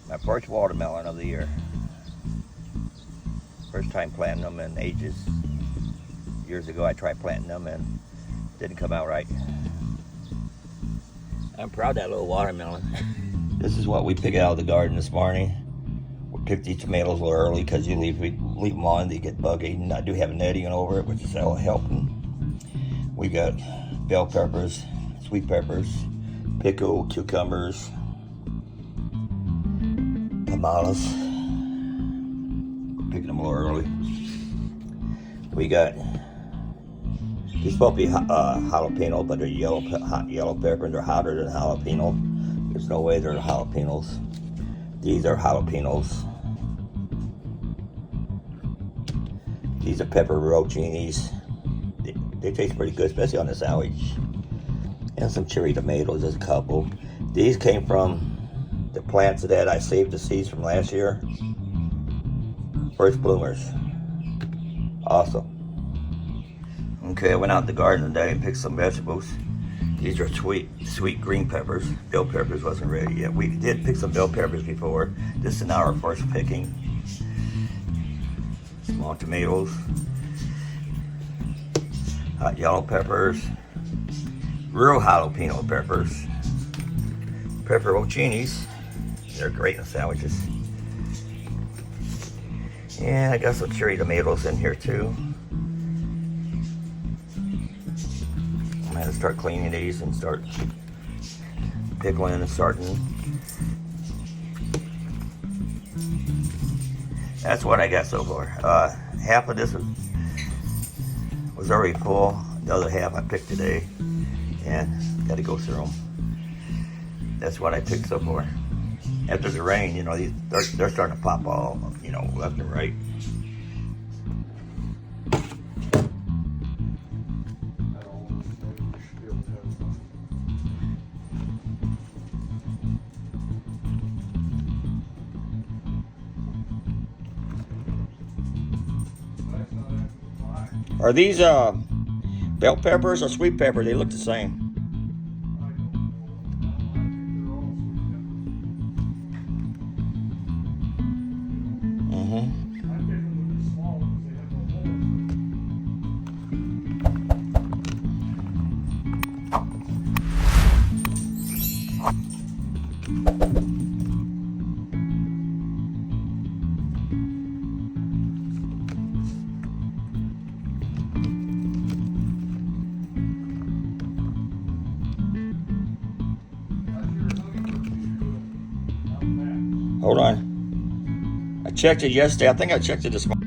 My first watermelon of the year. First time planting them in ages. Years ago I tried planting them and didn't come out right. I'm proud of that little watermelon. This is what we picked out of the garden this morning. We picked these tomatoes a little early because we leave them on, they get buggy. And I do have netting over it, which is helping. We got bell peppers, sweet peppers, pickle, cucumbers, tomatoes. Picking them a little early. We got these supposed to be jalapeno, but they're hot yellow pepper. They're hotter than jalapeno. There's no way they're jalapenos. These are jalapenos. These are pepperoncinis. They taste pretty good, especially on the sandwich. And some cherry tomatoes, there's a couple. These came from the plants that I saved the seeds from last year. First bloomers. Awesome. Okay, I went out in the garden today and picked some vegetables. These are sweet green peppers. Bell peppers wasn't ready yet. We did pick some bell peppers before. This is now our first picking. Small tomatoes. Hot yellow peppers. Real jalapeno peppers. Pepperoncinis. They're great in sandwiches. And I got some cherry tomatoes in here too. I'm gonna start cleaning these and start pickling and starting. That's what I got so far. Half of this was already full. The other half I picked today, and got to go through them. That's what I picked so far. After the rain, you know, they're starting to pop all, you know, left and right. Are these bell peppers or sweet peppers? They look the same. Hold on. I checked it yesterday. I think I checked it this morning.